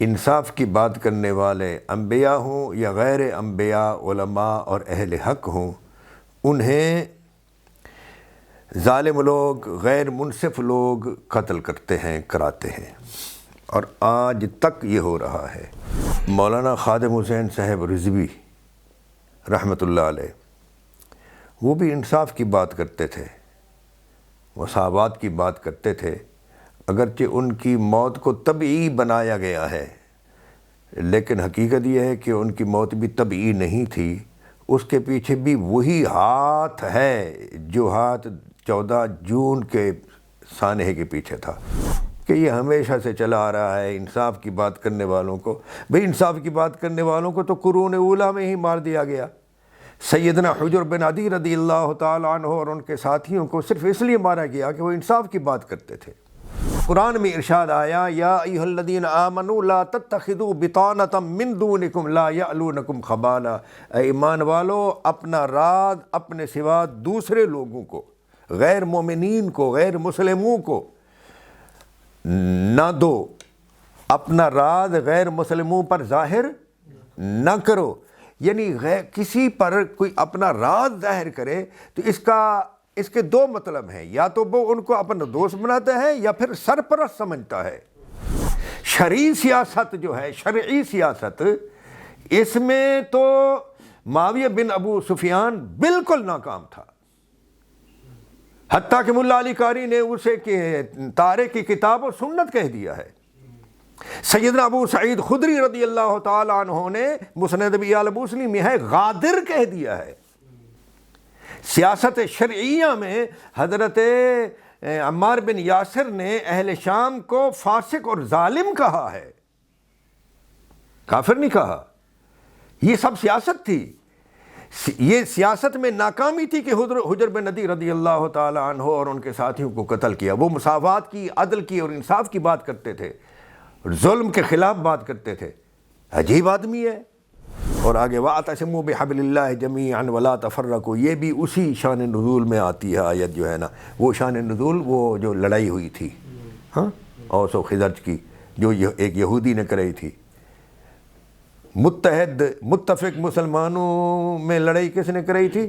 انصاف کی بات کرنے والے انبیاء ہوں یا غیر انبیاء، علماء اور اہل حق ہوں، انہیں ظالم لوگ، غیر منصف لوگ قتل کرتے ہیں، کراتے ہیں، اور آج تک یہ ہو رہا ہے۔ مولانا خادم حسین صاحب رضوی رحمۃ اللہ علیہ، وہ بھی انصاف کی بات کرتے تھے، مساوات کی بات کرتے تھے، اگرچہ ان کی موت کو طبعی بنایا گیا ہے، لیکن حقیقت یہ ہے کہ ان کی موت بھی طبعی نہیں تھی۔ اس کے پیچھے بھی وہی ہاتھ ہے جو ہاتھ 14 جون کے سانحے کے پیچھے تھا، کہ یہ ہمیشہ سے چلا آ رہا ہے انصاف کی بات کرنے والوں کو۔ بھئی انصاف کی بات کرنے والوں کو تو قرون اولیٰ میں ہی مار دیا گیا۔ سیدنا حجر بن عدی رضی اللہ تعالیٰ عنہ اور ان کے ساتھیوں کو صرف اس لیے مارا گیا کہ وہ انصاف کی بات کرتے تھے۔ قرآن میں ارشاد آیا، یا ایھا الذین آمنوا لا تتخذوا بطانۃ من دونکم لا یألونکم خبالا، اے ایمان والو اپنا راز اپنے سوا دوسرے لوگوں کو، غیر مومنین کو، غیر مسلموں کو نہ دو، اپنا راز غیر مسلموں پر ظاہر نہ کرو۔ یعنی کسی پر کوئی اپنا راز ظاہر کرے تو اس کے دو مطلب ہیں، یا تو وہ ان کو اپنا دوست بناتا ہے یا پھر سرپرست سمجھتا ہے۔ شرعی سیاست جو ہے، شرعی سیاست، اس میں تو معاویہ بن ابو سفیان بالکل ناکام تھا، حتیٰ کہ ملا علی قاری نے اسے تارے کی کتاب و سنت کہہ دیا ہے۔ سیدنا ابو سعید خدری رضی اللہ تعالیٰ عنہ نے مسند ابی مسلم میں ہے غادر کہہ دیا ہے۔ سیاست شرعیہ میں حضرت عمار بن یاسر نے اہل شام کو فاسق اور ظالم کہا ہے، کافر نہیں کہا۔ یہ سب سیاست تھی۔ یہ سیاست میں ناکامی تھی کہ حجر بن عدی رضی اللہ تعالی عنہ اور ان کے ساتھیوں کو قتل کیا۔ وہ مساوات کی، عدل کی اور انصاف کی بات کرتے تھے، ظلم کے خلاف بات کرتے تھے۔ عجیب آدمی ہے۔ اور آگے وَاعْتَصِمُوا بِحَبْلِ اللَّهِ جَمِيعًا وَلَا تَفَرَّقُوا، یہ بھی اسی شان نزول میں آتی ہے آیت جو ہے نا، وہ شان نزول، وہ جو لڑائی ہوئی تھی ہاں اوس و خزرج کی، جو ایک یہودی نے کرائی تھی۔ متفق مسلمانوں میں لڑائی کس نے کرائی تھی؟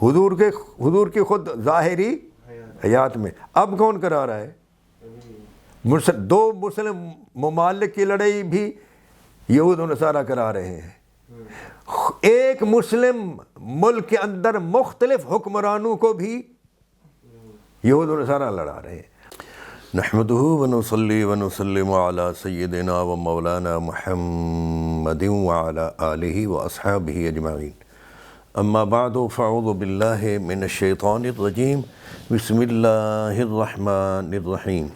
حضور کی خود ظاہری حیات میں۔ اب کون کرا رہا ہے؟ دو مسلم ممالک کی لڑائی بھی یہود و نصارہ کرا رہے ہیں۔ ایک مسلم ملک کے اندر مختلف حکمرانوں کو بھی یہود و نصارہ لڑا رہے ہیں۔ نحمدہ ونصلی ونسلم علی سیدنا و مولانا محمد وعلی آلہ واصحابہ اجمعین، اما بعد فاعوذ باللہ من الشیطان الرجیم، بسم اللہ الرحمن الرحیم۔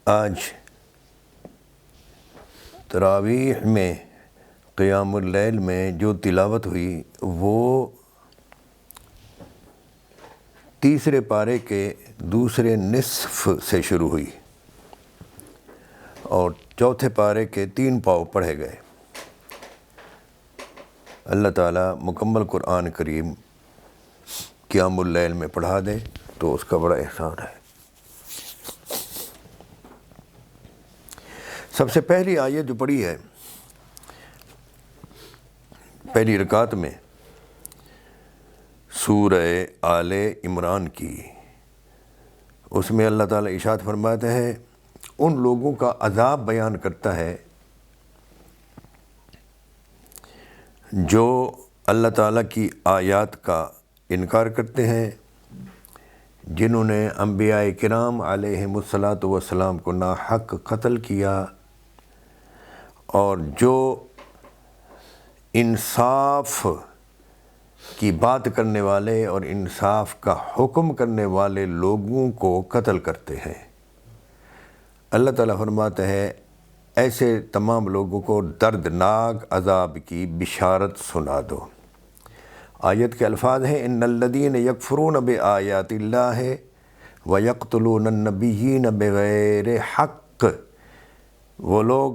آج تراویح میں، قیام اللیل میں جو تلاوت ہوئی وہ تیسرے پارے کے دوسرے نصف سے شروع ہوئی اور چوتھے پارے کے 3 پاؤ پڑھے گئے۔ اللہ تعالیٰ مکمل قرآن کریم قیام اللیل میں پڑھا دے تو اس کا بڑا احسان ہے۔ سب سے پہلی آیت جو پڑھی ہے پہلی رکعت میں سورہ آل عمران کی، اس میں اللہ تعالیٰ ارشاد فرماتا ہے، ان لوگوں کا عذاب بیان کرتا ہے جو اللہ تعالیٰ کی آیات کا انکار کرتے ہیں، جنہوں نے انبیاء کرام علیہم الصلاۃ والسلام کو ناحق قتل کیا، اور جو انصاف کی بات کرنے والے اور انصاف کا حکم کرنے والے لوگوں کو قتل کرتے ہیں۔ اللہ تعالیٰ فرماتا ہے ایسے تمام لوگوں کو دردناک عذاب کی بشارت سنا دو۔ آیت کے الفاظ ہیں، ان الذین یکفرون بآیات اللہ ویقتلون النبیین بغیر حق، وہ لوگ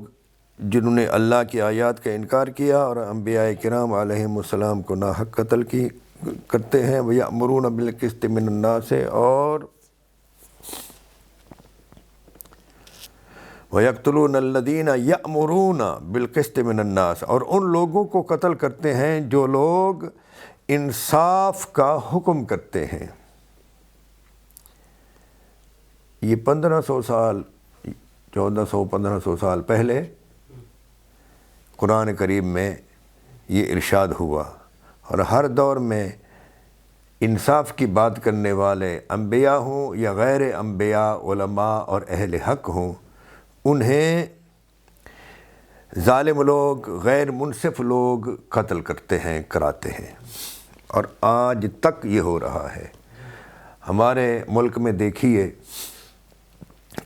جنہوں نے اللہ کی آیات کا انکار کیا اور انبیاء کرام علیہم السلام کو ناحق قتل کرتے ہیں، وَيَأْمُرُونَ بِالْقِسْطِ مِنَ النَّاسِ، اور وَيَقْتُلُونَ الَّذِينَ يَأْمُرُونَ بِالْقِسْطِ مِنَ النَّاسِ، اور ان لوگوں کو قتل کرتے ہیں جو لوگ انصاف کا حکم کرتے ہیں۔ یہ 1500 سال 1400-1500 سال پہلے قرآن کریم میں یہ ارشاد ہوا، اور ہر دور میں انصاف کی بات کرنے والے انبیاء ہوں یا غیر انبیاء، علماء اور اہل حق ہوں، انہیں ظالم لوگ، غیر منصف لوگ قتل کرتے ہیں، کراتے ہیں، اور آج تک یہ ہو رہا ہے۔ ہمارے ملک میں دیکھیے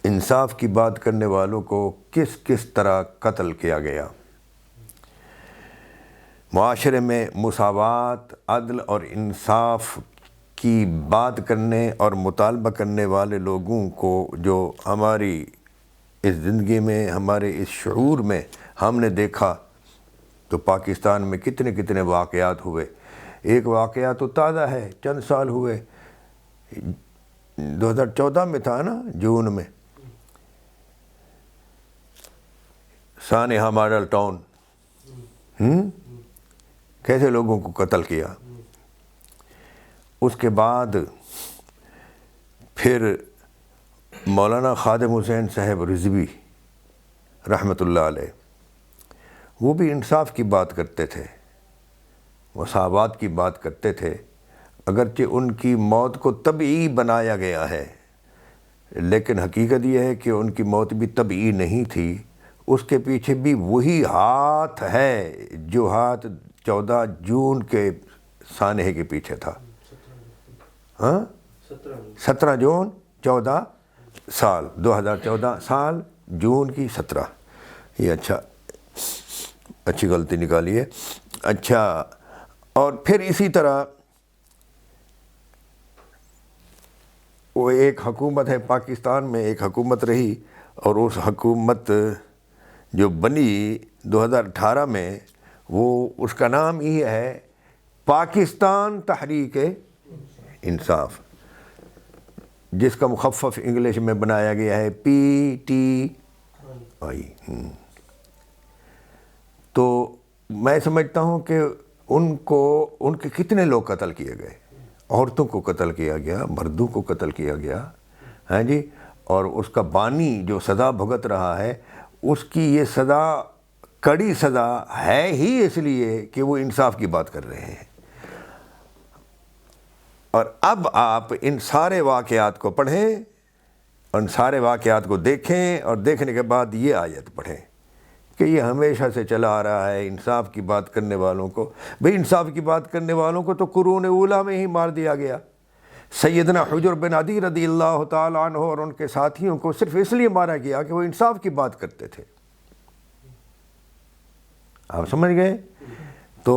انصاف کی بات کرنے والوں کو کس کس طرح قتل کیا گیا۔ معاشرے میں مساوات، عدل اور انصاف کی بات کرنے اور مطالبہ کرنے والے لوگوں کو جو ہماری اس زندگی میں، ہمارے اس شعور میں ہم نے دیکھا، تو پاکستان میں کتنے واقعات ہوئے۔ ایک واقعہ تو تازہ ہے، چند سال ہوئے، 2014 میں تھا نا، جون میں، سانحہ ماڈل ٹاؤن، کیسے لوگوں کو قتل کیا۔ اس کے بعد پھر مولانا خادم حسین صاحب رضوی رحمۃ اللہ علیہ، وہ بھی انصاف کی بات کرتے تھے، مساوات کی بات کرتے تھے، اگرچہ ان کی موت کو طبعی بنایا گیا ہے، لیکن حقیقت یہ ہے کہ ان کی موت بھی طبعی نہیں تھی۔ اس کے پیچھے بھی وہی ہاتھ ہے جو ہاتھ 14 جون کے سانحے کے پیچھے تھا۔ 17 جون 14 سال 2014 سال جون کی 17، یہ اچھی غلطی نکالی ہے۔ اچھا، اور پھر اسی طرح وہ ایک حکومت ہے پاکستان میں، ایک حکومت رہی، اور اس حکومت جو بنی 2018 میں، وہ اس کا نام ہی ہے پاکستان تحریک انصاف، جس کا مخفف انگلش میں بنایا گیا ہے PTI۔ تو میں سمجھتا ہوں کہ ان کے کتنے لوگ قتل کیے گئے، عورتوں کو قتل کیا گیا، مردوں کو قتل کیا گیا، ہاں جی، اور اس کا بانی جو سزا بھگت رہا ہے، اس کی یہ سزا کڑی سزا ہے ہی اس لیے کہ وہ انصاف کی بات کر رہے ہیں۔ اور اب آپ ان سارے واقعات کو پڑھیں، ان سارے واقعات کو دیکھیں، اور دیکھنے کے بعد یہ آیت پڑھیں کہ یہ ہمیشہ سے چلا آ رہا ہے انصاف کی بات کرنے والوں کو۔ بھئی انصاف کی بات کرنے والوں کو تو قرون اولیٰ میں ہی مار دیا گیا۔ سیدنا حجر بن عدی رضی اللہ تعالیٰ عنہ اور ان کے ساتھیوں کو صرف اس لیے مارا گیا کہ وہ انصاف کی بات کرتے تھے۔ آپ سمجھ گئے؟ تو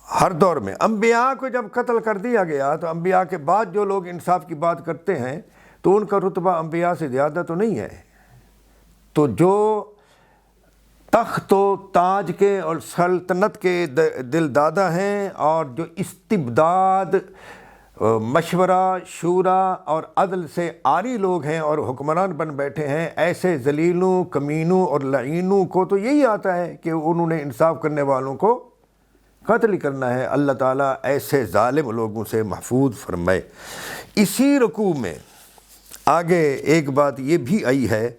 ہر دور میں انبیاء کو جب قتل کر دیا گیا، تو انبیاء کے بعد جو لوگ انصاف کی بات کرتے ہیں تو ان کا رتبہ انبیاء سے زیادہ تو نہیں ہے۔ تو جو تخت و تاج کے اور سلطنت کے دل دادا ہیں، اور جو استبداد، مشورہ، شورا اور عدل سے عاری لوگ ہیں اور حکمران بن بیٹھے ہیں، ایسے ذلیلوں، کمینوں اور لعینوں کو تو یہی آتا ہے کہ انہوں نے انصاف کرنے والوں کو قتل کرنا ہے۔ اللہ تعالیٰ ایسے ظالم لوگوں سے محفوظ فرمائے۔ اسی رکوع میں آگے ایک بات یہ بھی آئی ہے،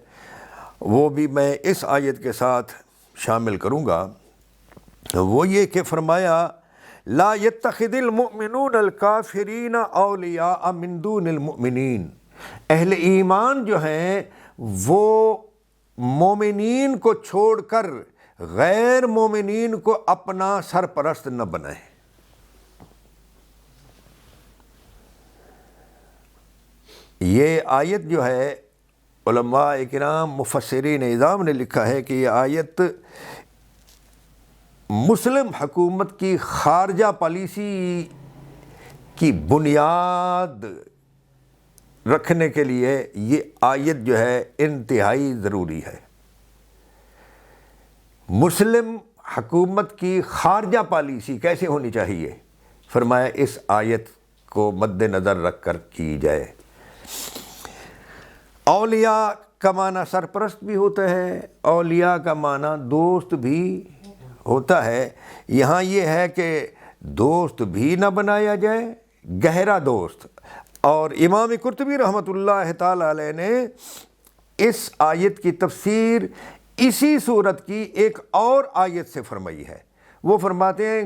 وہ بھی میں اس آیت کے ساتھ شامل کروں گا، وہ یہ کہ فرمایا لا يتخذ المؤمنون الکافرین اولیاء من دون المؤمنین، اہل ایمان جو ہیں وہ مومنین کو چھوڑ کر غیر مومنین کو اپنا سرپرست نہ بنائیں۔ یہ آیت جو ہے، علماء اکرام مفسرین اعظام نے لکھا ہے کہ یہ آیت مسلم حکومت کی خارجہ پالیسی کی بنیاد رکھنے کے لیے یہ آیت جو ہے انتہائی ضروری ہے۔ مسلم حکومت کی خارجہ پالیسی کیسے ہونی چاہیے، فرمایا اس آیت کو مد نظر رکھ کر کی جائے۔ اولیاء کا معنی سرپرست بھی ہوتا ہے، اولیاء کا معنی دوست بھی ہوتا ہے۔ یہاں یہ ہے کہ دوست بھی نہ بنایا جائے، گہرا دوست۔ اور امام قرطبی رحمۃ اللہ تعالی علیہ نے اس آیت کی تفسیر اسی صورت کی ایک اور آیت سے فرمائی ہے۔ وہ فرماتے ہیں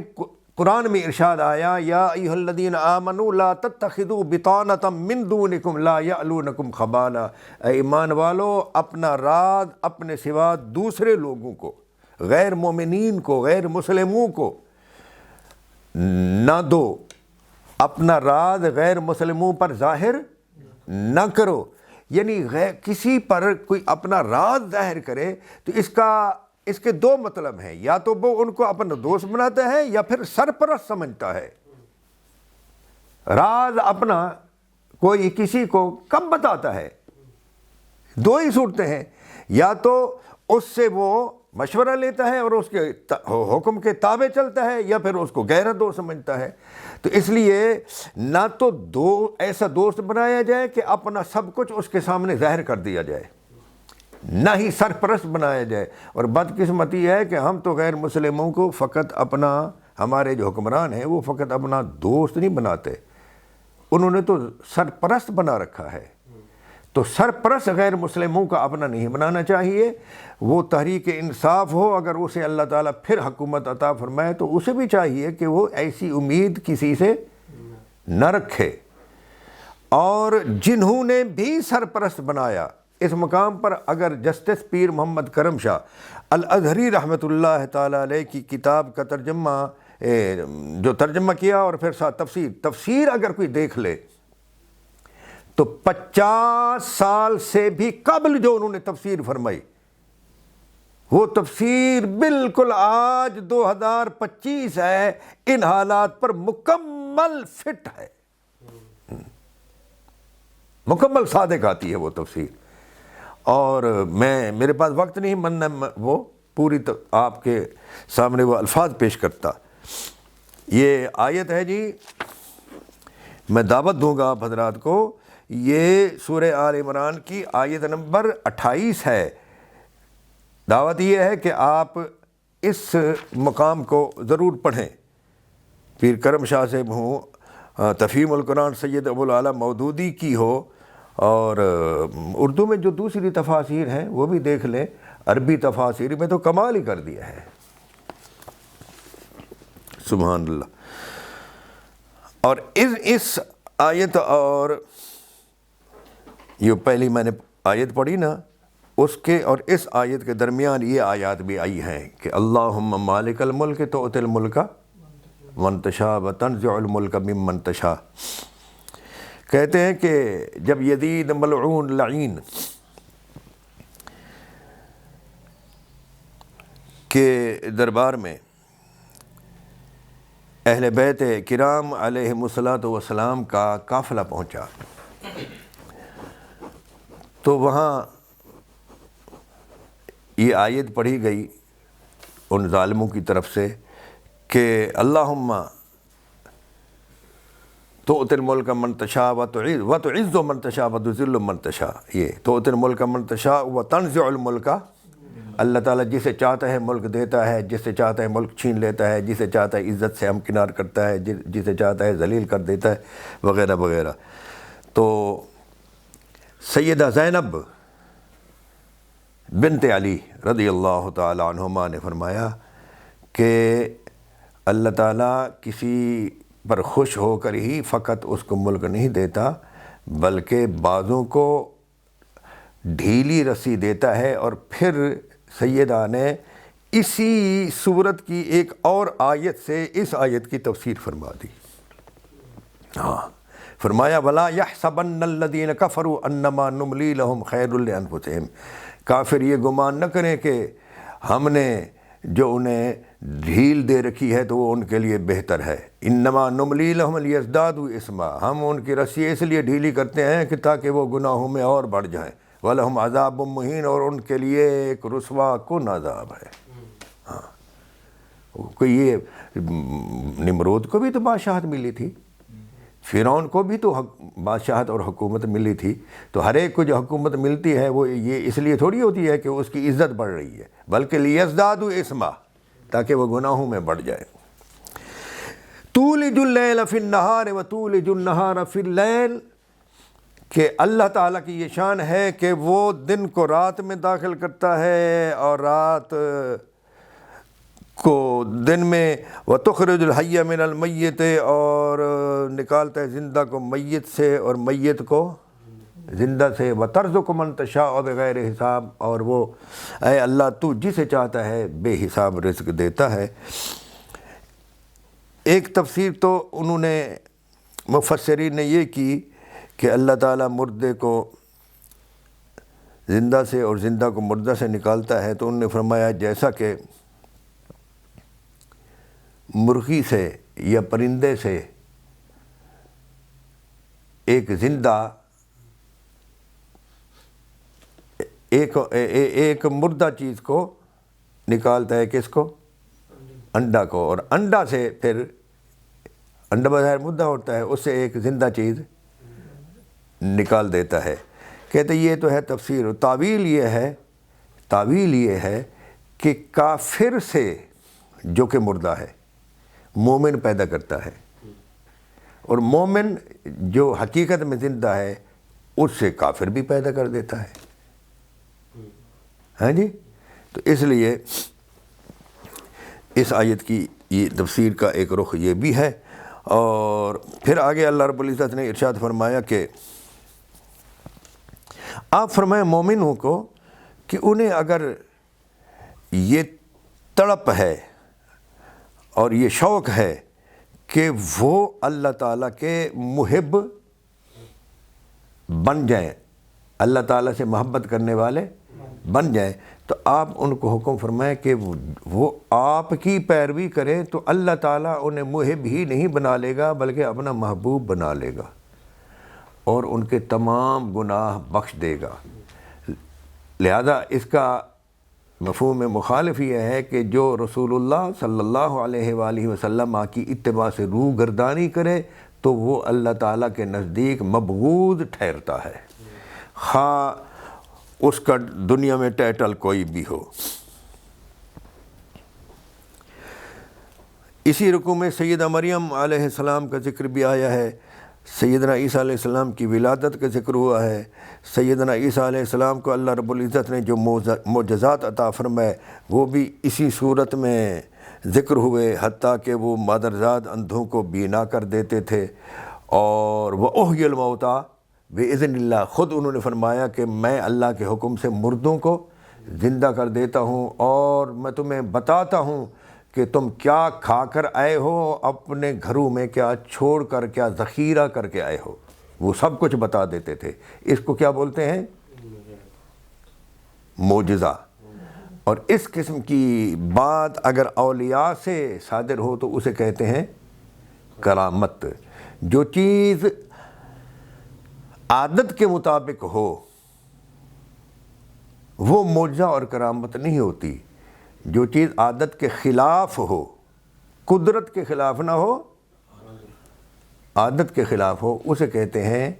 قرآن میں ارشاد آیا، یا ایھا الذین آمنوا لا تتخذوا بطانۃ من دونکم لا یألونکم خبالا، اے ایمان والو اپنا راز اپنے سوا دوسرے لوگوں کو، غیر مومنین کو، غیر مسلموں کو نہ دو، اپنا راز غیر مسلموں پر ظاہر نہ کرو۔ یعنی کسی پر کوئی اپنا راز ظاہر کرے تو اس کے دو مطلب ہیں، یا تو وہ ان کو اپنا دوست بناتا ہے یا پھر سرپرست سمجھتا ہے۔ راز اپنا کوئی کسی کو کب بتاتا ہے؟ دو ہی صورتیں ہیں، یا تو اس سے وہ مشورہ لیتا ہے اور اس کے حکم کے تابع چلتا ہے، یا پھر اس کو گہرا دوست سمجھتا ہے۔ تو اس لیے نہ تو ایسا دوست بنایا جائے کہ اپنا سب کچھ اس کے سامنے ظاہر کر دیا جائے، نہ ہی سرپرست بنایا جائے۔ اور بدقسمتی ہے کہ ہم تو غیر مسلموں کو فقط اپنا، ہمارے جو حکمران ہیں وہ فقط اپنا دوست نہیں بناتے، انہوں نے تو سرپرست بنا رکھا ہے۔ تو سرپرست غیر مسلموں کا اپنا نہیں بنانا چاہیے۔ وہ تحریک انصاف ہو، اگر اسے اللہ تعالیٰ پھر حکومت عطا فرمائے تو اسے بھی چاہیے کہ وہ ایسی امید کسی سے نہ رکھے۔ اور جنہوں نے بھی سرپرست بنایا، اس مقام پر اگر جسٹس پیر محمد کرم شاہ الازہری رحمۃ اللہ تعالیٰ علیہ کی کتاب کا ترجمہ کیا اور پھر ساتھ تفسیر اگر کوئی دیکھ لے تو 50 سال سے بھی قبل جو انہوں نے تفسیر فرمائی، وہ تفسیر بالکل آج 2025 ہے، ان حالات پر مکمل فٹ ہے، مکمل صادق آتی ہے وہ تفسیر۔ اور میرے پاس وقت نہیں من وہ پوری آپ کے سامنے وہ الفاظ پیش کرتا۔ یہ آیت ہے جی، میں دعوت دوں گا آپ حضرات کو، یہ سورہ آل عمران کی آیت نمبر 28 ہے۔ دعوت یہ ہے کہ آپ اس مقام کو ضرور پڑھیں۔ پیر کرم شاہ صاحب ہوں، تفہیم القرآن سید ابو الاعلیٰ مودودی کی ہو، اور اردو میں جو دوسری تفاسیر ہیں وہ بھی دیکھ لیں، عربی تفاسیر میں تو کمال ہی کر دیا ہے، سبحان اللہ۔ اور اس آیت اور یہ پہلی میں نے آیت پڑھی نا، اس کے اور اس آیت کے درمیان یہ آیات بھی آئی ہیں کہ اللہم مالک الملک تؤتی الملک من تشاء وتنزع الملک ممن تشاء۔ کہتے ہیں کہ جب یزید ملعون لعین کے دربار میں اہل بیت کرام علیہم الصلاۃ والسلام کا قافلہ پہنچا تو وہاں یہ آیت پڑھی گئی ان ظالموں کی طرف سے کہ اللہم تؤتی الملک من تشاء وتعز من تشاء وتذل من تشاء۔ یہ تؤتی الملک من تشاء وتنزع الملک، اللہ تعالیٰ جسے چاہتا ہے ملک دیتا ہے، جسے چاہتا ہے ملک چھین لیتا ہے، جسے چاہتا ہے عزت سے ہمکنار کرتا ہے، جسے چاہتا ہے ذلیل کر دیتا ہے، وغیرہ وغیرہ۔ تو سیدہ زینب بنت علی رضی اللہ تعالی عنہما نے فرمایا کہ اللہ تعالیٰ کسی پر خوش ہو کر ہی فقط اس کو ملک نہیں دیتا، بلکہ بعضوں کو ڈھیلی رسی دیتا ہے۔ اور پھر سیدہ نے اسی صورت کی ایک اور آیت سے اس آیت کی تفسیر فرما دی۔ فرمایا وَلَا يَحْسَبَنَّ الَّذِينَ كَفَرُوا أَنَّمَا نُمْلِي لَهُمْ خَيْرٌ لِأَنفُسِهِمْ۔ کافر یہ گمان نہ کریں کہ ہم نے جو انہیں ڈھیل دے رکھی ہے تو وہ ان کے لیے بہتر ہے۔ انما نملی لہم لیزدادوا اثما، ہم ان کی رسی اس لیے ڈھیلی کرتے ہیں کہ تاکہ وہ گناہوں میں اور بڑھ جائیں۔ وَلَهُمْ عَذَابٌ مُّهِينٌ، اور ان کے لیے ایک رسوا کن عذاب ہے۔ کوئی یہ نمرود کو بھی تو بادشاہت ملی تھی، فرعون کو بھی تو بادشاہت اور حکومت ملی تھی، تو ہر ایک کو جو حکومت ملتی ہے وہ یہ اس لیے تھوڑی ہوتی ہے کہ اس کی عزت بڑھ رہی ہے، بلکہ لیزدادوا اسما، تاکہ وہ گناہوں میں بڑھ جائے۔ تولج اللیل فی النہار وتولج النہار فی اللیل، کہ اللہ تعالیٰ کی یہ شان ہے کہ وہ دن کو رات میں داخل کرتا ہے اور رات کو دن میں، وتخرج الحی من المیت، اور نکالتا ہے زندہ کو میت سے اور میت کو زندہ سے، وترزق من تشاء بغیر حساب، اور وہ اے اللہ تو جسے چاہتا ہے بے حساب رزق دیتا ہے۔ ایک تفسیر تو انہوں نے مفسرین نے یہ کی کہ اللہ تعالیٰ مردے کو زندہ سے اور زندہ کو مردہ سے نکالتا ہے، تو انہوں نے فرمایا جیسا کہ مرغی سے یا پرندے سے ایک زندہ ایک مردہ چیز کو نکالتا ہے، کس کو؟ انڈا کو، اور انڈا سے پھر انڈا بظاہر مردہ ہوتا ہے، اس سے ایک زندہ چیز نکال دیتا ہے۔ کہتے یہ تو ہے تفسیر، تعویل یہ ہے کہ کافر سے جو کہ مردہ ہے مومن پیدا کرتا ہے، اور مومن جو حقیقت میں زندہ ہے اس سے کافر بھی پیدا کر دیتا ہے۔ ہاں جی، تو اس لیے اس آیت کی یہ تفسیر کا ایک رخ یہ بھی ہے۔ اور پھر آگے اللہ رب العزت نے ارشاد فرمایا کہ آپ فرمائیں مومنوں کو کہ انہیں اگر یہ تڑپ ہے اور یہ شوق ہے کہ وہ اللہ تعالیٰ کے محب بن جائیں، اللہ تعالیٰ سے محبت کرنے والے بن جائیں، تو آپ ان کو حکم فرمائیں کہ وہ آپ کی پیروی کریں، تو اللہ تعالیٰ انہیں محب ہی نہیں بنا لے گا بلکہ اپنا محبوب بنا لے گا اور ان کے تمام گناہ بخش دے گا۔ لہذا اس کا مفہوم مخالف یہ ہے کہ جو رسول اللہ صلی اللہ علیہ وآلہ وسلم کی اتباع سے روح گردانی کرے تو وہ اللہ تعالیٰ کے نزدیک مبغوض ٹھہرتا ہے، خواہ اس کا دنیا میں ٹائٹل کوئی بھی ہو۔ اسی رکوع میں سیدہ مریم علیہ السلام کا ذکر بھی آیا ہے، سیدنا عیسیٰ علیہ السلام کی ولادت کا ذکر ہوا ہے، سیدنا عیسیٰ علیہ السلام کو اللہ رب العزت نے جو معجزات عطا فرمائے وہ بھی اسی صورت میں ذکر ہوئے، حتیٰ کہ وہ مادرزاد اندھوں کو بینا کر دیتے تھے، اور وہ احیی الموتیٰ بِإِذْنِ اللہ، خود انہوں نے فرمایا کہ میں اللہ کے حکم سے مردوں کو زندہ کر دیتا ہوں، اور میں تمہیں بتاتا ہوں کہ تم کیا کھا کر آئے ہو، اپنے گھروں میں کیا چھوڑ کر، کیا ذخیرہ کر کے آئے ہو، وہ سب کچھ بتا دیتے تھے۔ اس کو کیا بولتے ہیں؟ معجزہ۔ اور اس قسم کی بات اگر اولیاء سے صادر ہو تو اسے کہتے ہیں کرامت۔ جو چیز عادت کے مطابق ہو وہ معجزہ اور کرامت نہیں ہوتی، جو چیز عادت کے خلاف ہو، قدرت کے خلاف نہ ہو، عادت کے خلاف ہو، اسے کہتے ہیں،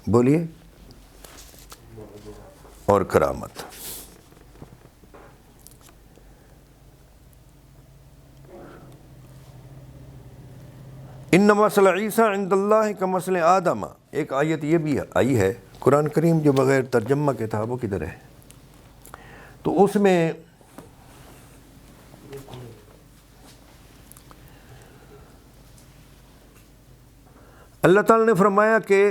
بولیے، اور کرامت۔ ان مثل عیسیٰ عند اللہ کمثل آدم، ایک آیت یہ بھی آئی ہے قرآن کریم جو بغیر ترجمہ کے تھا، وہ کدھر ہے؟ تو اس میں اللہ تعالیٰ نے فرمایا کہ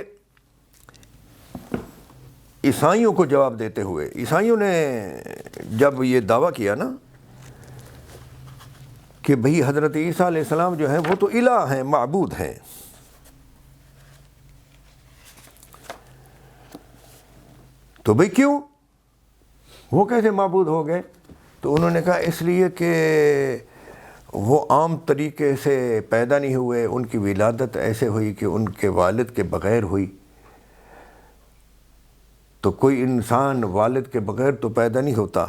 عیسائیوں کو جواب دیتے ہوئے، عیسائیوں نے جب یہ دعویٰ کیا نا کہ بھئی حضرت عیسیٰ علیہ السلام جو ہیں وہ تو الہ ہیں، معبود ہیں، تو بھئی کیوں وہ کیسے معبود ہو گئے؟ تو انہوں نے کہا اس لیے کہ وہ عام طریقے سے پیدا نہیں ہوئے، ان کی ولادت ایسے ہوئی کہ ان کے والد کے بغیر ہوئی، تو کوئی انسان والد کے بغیر تو پیدا نہیں ہوتا،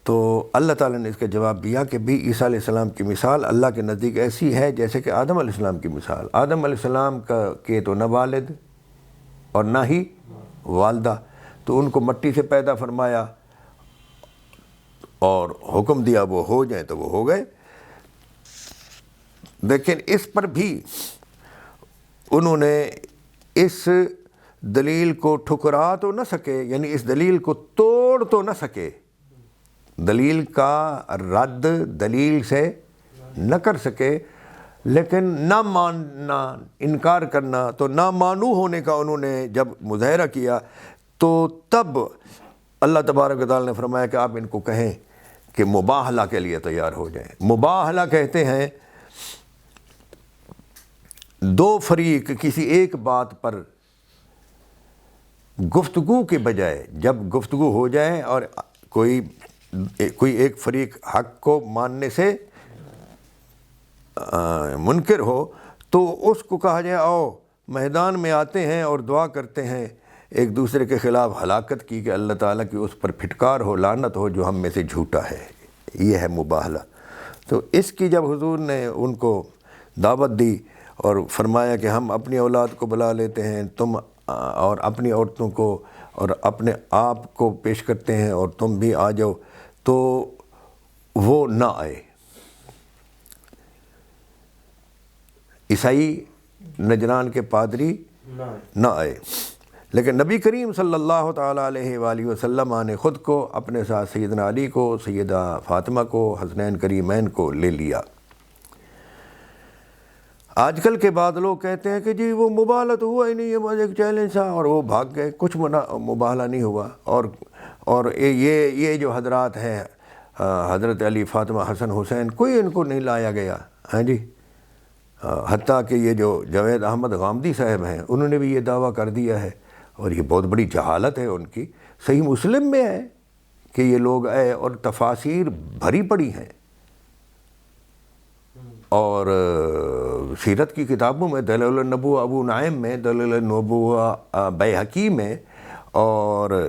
تو اللہ تعالیٰ نے اس کا جواب دیا کہ بھی عیسیٰ علیہ السلام کی مثال اللہ کے نزدیک ایسی ہے جیسے کہ آدم علیہ السلام کی مثال. آدم علیہ السلام کے تو نہ والد اور نہ ہی والدہ، تو ان کو مٹی سے پیدا فرمایا اور حکم دیا وہ ہو جائیں تو وہ ہو گئے. لیکن اس پر بھی انہوں نے اس دلیل کو ٹھکرا تو نہ سکے، یعنی اس دلیل کو توڑ تو نہ سکے، دلیل کا رد دلیل سے نہ کر سکے، لیکن نہ ماننا، انکار کرنا، تو نامانو ہونے کا انہوں نے جب مظاہرہ کیا تو تب اللہ تبارک و تعالیٰ نے فرمایا کہ آپ ان کو کہیں کہ مباہلہ کے لیے تیار ہو جائیں. مباہلہ کہتے ہیں دو فریق کسی ایک بات پر گفتگو کے بجائے، جب گفتگو ہو جائے اور کوئی ایک فریق حق کو ماننے سے منکر ہو تو اس کو کہا جائے آؤ میدان میں آتے ہیں اور دعا کرتے ہیں ایک دوسرے کے خلاف ہلاکت کی، کہ اللہ تعالیٰ کی اس پر پھٹکار ہو، لعنت ہو جو ہم میں سے جھوٹا ہے. یہ ہے مباہلہ. تو اس کی جب حضور نے ان کو دعوت دی اور فرمایا کہ ہم اپنی اولاد کو بلا لیتے ہیں، تم اور اپنی عورتوں کو اور اپنے آپ کو پیش کرتے ہیں اور تم بھی آ جاؤ، تو وہ نہ آئے. عیسائی نجران کے پادری نہ آئے، لیکن نبی کریم صلی اللہ تعالیٰ علیہ وآلہ وسلم نے خود کو اپنے ساتھ سیدنا علی کو، سیدہ فاطمہ کو، حسنین کریمین کو لے لیا. آج کل کے بعد لوگ کہتے ہیں کہ جی وہ مباہلہ تو ہوا ہی نہیں، یہ بس ایک چیلنج تھا اور وہ بھاگ گئے، کچھ مباہلہ نہیں ہوا. اور یہ جو حضرات ہیں حضرت علی، فاطمہ، حسن، حسین، کوئی ان کو نہیں لایا گیا. ہاں جی، حتیٰ کہ یہ جو جاوید احمد غامدی صاحب ہیں انہوں نے بھی یہ دعویٰ کر دیا ہے، اور یہ بہت بڑی جہالت ہے ان کی. صحیح مسلم میں ہے کہ یہ لوگ آئے اور تفاسیر بھری پڑی ہیں، اور سیرت کی کتابوں میں دلائل النبوہ ابو نعیم میں، دلائل النبوہ بیہقی میں، اور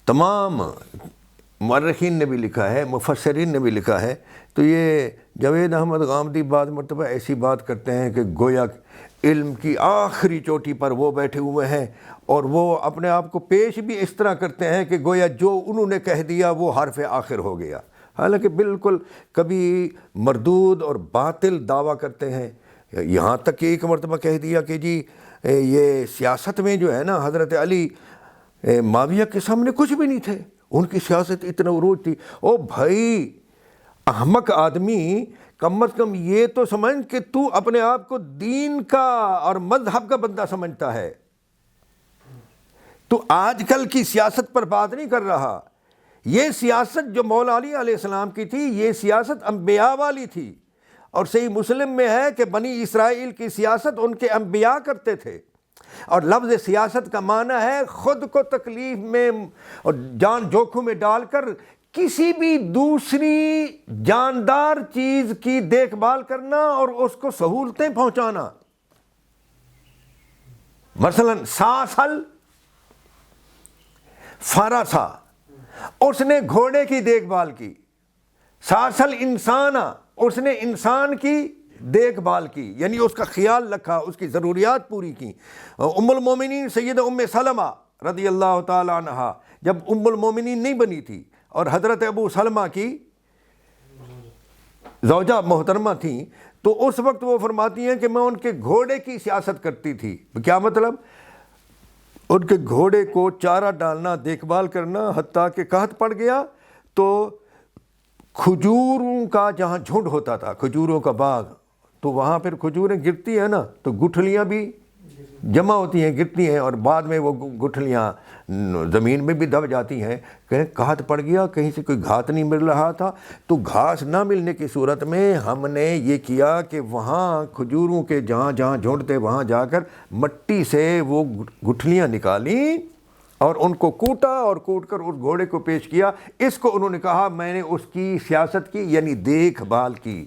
تمام مورخین نے بھی لکھا ہے، مفسرین نے بھی لکھا ہے. تو یہ جاوید احمد غامدی بعض مرتبہ ایسی بات کرتے ہیں کہ گویا علم کی آخری چوٹی پر وہ بیٹھے ہوئے ہیں، اور وہ اپنے آپ کو پیش بھی اس طرح کرتے ہیں کہ گویا جو انہوں نے کہہ دیا وہ حرف آخر ہو گیا، حالانکہ بالکل کبھی مردود اور باطل دعویٰ کرتے ہیں. یہاں تک کہ ایک مرتبہ کہہ دیا کہ جی یہ سیاست میں جو ہے نا حضرت علی معاویہ کے سامنے کچھ بھی نہیں تھے، ان کی سیاست اتنا عروج تھی. او بھائی احمق آدمی، کم از کم یہ تو سمجھ کہ تو اپنے آپ کو دین کا اور مذہب کا بندہ سمجھتا ہے. تو آج کل کی سیاست پر بات نہیں کر رہا. یہ سیاست جو مولا علی علیہ السلام کی تھی، یہ سیاست انبیاء والی تھی. اور صحیح مسلم میں ہے کہ بنی اسرائیل کی سیاست ان کے انبیاء کرتے تھے. اور لفظ سیاست کا معنی ہے خود کو تکلیف میں اور جان جوکھوں میں ڈال کر کسی بھی دوسری جاندار چیز کی دیکھ بھال کرنا اور اس کو سہولتیں پہنچانا. مثلا ساسل فرسا، اس نے گھوڑے کی دیکھ بھال کی. ساسل انسانا، اس نے انسان کی دیکھ بھال کی، یعنی اس کا خیال رکھا، اس کی ضروریات پوری کی. ام المومنین سیدہ ام سلمہ رضی اللہ تعالی عنہا جب ام المومنین نہیں بنی تھی اور حضرت ابو سلمہ کی زوجہ محترمہ تھیں، تو اس وقت وہ فرماتی ہیں کہ میں ان کے گھوڑے کی سیاست کرتی تھی. کیا مطلب؟ ان کے گھوڑے کو چارہ ڈالنا، دیکھ بھال کرنا، حتیٰ کہ قحط پڑ گیا تو کھجوروں کا جہاں جھنڈ ہوتا تھا، کھجوروں کا باغ، تو وہاں پھر کھجوریں گرتی ہیں نا، تو گٹھلیاں بھی جمع ہوتی ہیں، گرتی ہیں، اور بعد میں وہ گٹھلیاں زمین میں بھی دب جاتی ہیں. کہیں قحط پڑ گیا، کہیں سے کوئی گھاس نہیں مل رہا تھا، تو گھاس نہ ملنے کی صورت میں ہم نے یہ کیا کہ وہاں کھجوروں کے جہاں جہاں جھنڈ تھے وہاں جا کر مٹی سے وہ گٹھلیاں نکالیں اور ان کو کوٹا اور کوٹ کر اس گھوڑے کو پیش کیا. اس کو انہوں نے کہا میں نے اس کی سیاست کی، یعنی دیکھ بھال کی.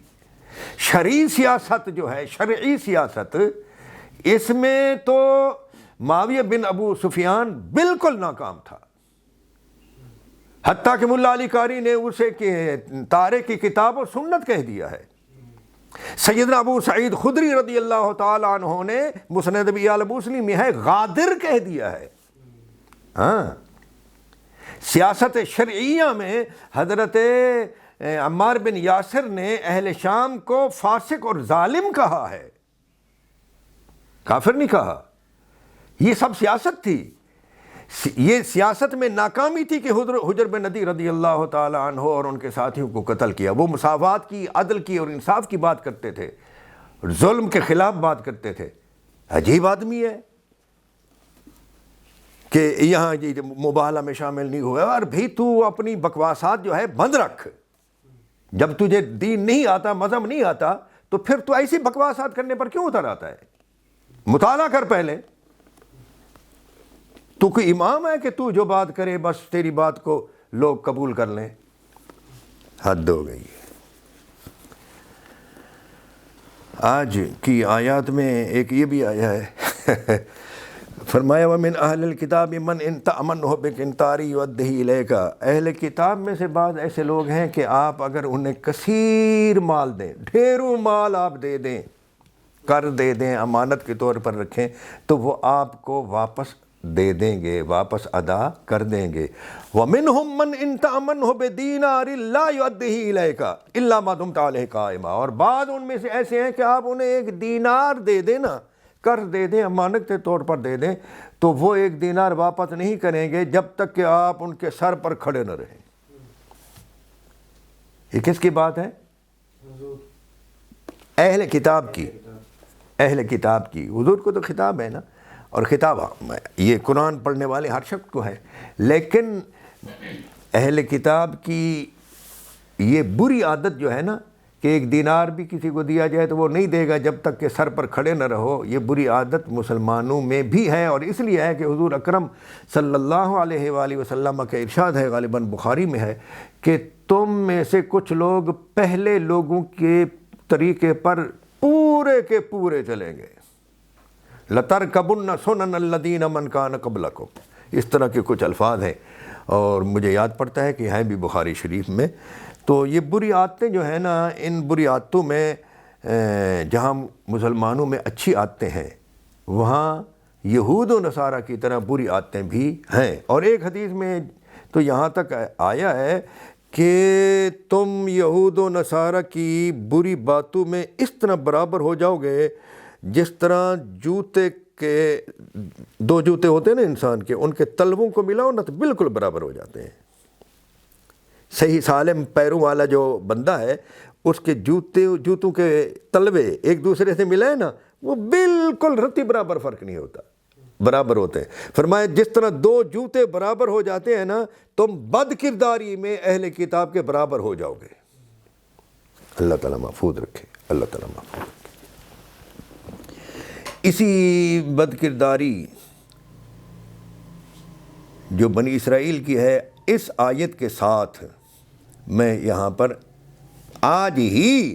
شرعی سیاست جو ہے، شرعی سیاست، اس میں تو معاویہ بن ابو سفیان بالکل ناکام تھا. حتیٰ کہ ملا علی قاری نے اسے تارے کی کتاب و سنت کہہ دیا ہے۔ سیدنا ابو سعید خدری رضی اللہ تعالیٰ عنہ نے مسند ابی مسلم میں ہے غادر کہہ دیا ہے۔ ہاں، سیاست شرعیہ میں حضرت عمار بن یاسر نے اہل شام کو فاسق اور ظالم کہا ہے، کافر نہیں کہا۔ یہ سب سیاست تھی، یہ سیاست میں ناکامی تھی کہ حجر بن ندی رضی اللہ تعالی عنہ اور ان کے ساتھیوں کو قتل کیا۔ وہ مساوات کی، عدل کی اور انصاف کی بات کرتے تھے، ظلم کے خلاف بات کرتے تھے۔ عجیب آدمی ہے کہ یہاں مباہلہ میں شامل نہیں ہوا۔ اور بھی تو اپنی بکواسات جو ہے بند رکھ، جب تجھے دین نہیں آتا، مذہب نہیں آتا، تو پھر تو ایسی بکواسات کرنے پر کیوں اتر آتا ہے؟ مطالعہ کر پہلے۔ تو کوئی امام ہے کہ تو جو بات کرے بس تیری بات کو لوگ قبول کر لیں؟ حد ہو گئی۔ آج کی آیات میں ایک یہ بھی آیا ہے، فرمایا وَمِنْ أَهْلِ الْكِتَابِ مَنْ إِنْ تَأْمَنْهُ بِقِنْطَارٍ يُؤَدِّهِ إِلَيْكَ۔ اہل کتاب میں سے بعض ایسے لوگ ہیں کہ آپ اگر انہیں کثیر مال دیں، ڈھیروں مال آپ دے دیں، قرض دے دیں، امانت کے طور پر رکھیں، تو وہ آپ کو واپس دے دیں گے، واپس ادا کر دیں گے۔ وَمِنْهُمْ مَنْ إِنْ تَأْمَنْهُ بِدِينَارٍ لَا يُؤَدِّهِ إِلَيْكَ إِلَّا مَا دُمْتَ عَلَيْهِ قَائِمًا۔ اور بعض ان میں سے ایسے ہیں کہ آپ انہیں ایک دینار دے دیں نا، قرض دے دیں، امانت کے طور پر دے دیں، تو وہ ایک دینار واپس نہیں کریں گے جب تک کہ آپ ان کے سر پر کھڑے نہ رہیں۔ یہ کس کی بات ہے؟ اہل کتاب کی، اہل کتاب کی۔ حضور کو تو خطاب ہے نا، اور خطاب یہ قرآن پڑھنے والے ہر شخص کو ہے، لیکن اہل کتاب کی یہ بری عادت جو ہے نا کہ ایک دینار بھی کسی کو دیا جائے تو وہ نہیں دے گا جب تک کہ سر پر کھڑے نہ رہو، یہ بری عادت مسلمانوں میں بھی ہے۔ اور اس لیے ہے کہ حضور اکرم صلی اللہ علیہ وآلہ وسلم کا ارشاد ہے، غالباً بخاری میں ہے، کہ تم میں سے کچھ لوگ پہلے لوگوں کے طریقے پر پورے کے پورے چلیں گے۔ لَتَرْكَبُنَّ سُنَنَ الَّذِينَ مَنْ كَانَ قَبْلَكُمْ، اس طرح کے کچھ الفاظ ہیں، اور مجھے یاد پڑتا ہے کہ ہیں بھی بخاری شریف میں۔ تو یہ بری عادتیں جو ہیں نا، ان بری عادتوں میں جہاں مسلمانوں میں اچھی عادتیں ہیں، وہاں یہود و نصارہ کی طرح بری عادتیں بھی ہیں۔ اور ایک حدیث میں تو یہاں تک آیا ہے کہ تم یہود و نصارہ کی بری باتوں میں اس طرح برابر ہو جاؤ گے جس طرح جوتے کے دو جوتے ہوتے ہیں نا انسان کے، ان کے تلووں کو ملاؤ نا تو بالکل برابر ہو جاتے ہیں۔ صحیح سالم پیروں والا جو بندہ ہے، اس کے جوتوں کے تلوے ایک دوسرے سے ملائے نا، وہ بالکل رتی برابر فرق نہیں ہوتا، برابر ہوتے ہیں۔ فرمایا جس طرح دو جوتے برابر ہو جاتے ہیں نا، تم بد کرداری میں اہل کتاب کے برابر ہو جاؤ گے۔ اللہ تعالیٰ محفوظ رکھے، اللہ تعالیٰ محفوظ رکھے۔ اسی بد کرداری جو بنی اسرائیل کی ہے، اس آیت کے ساتھ میں یہاں پر آج ہی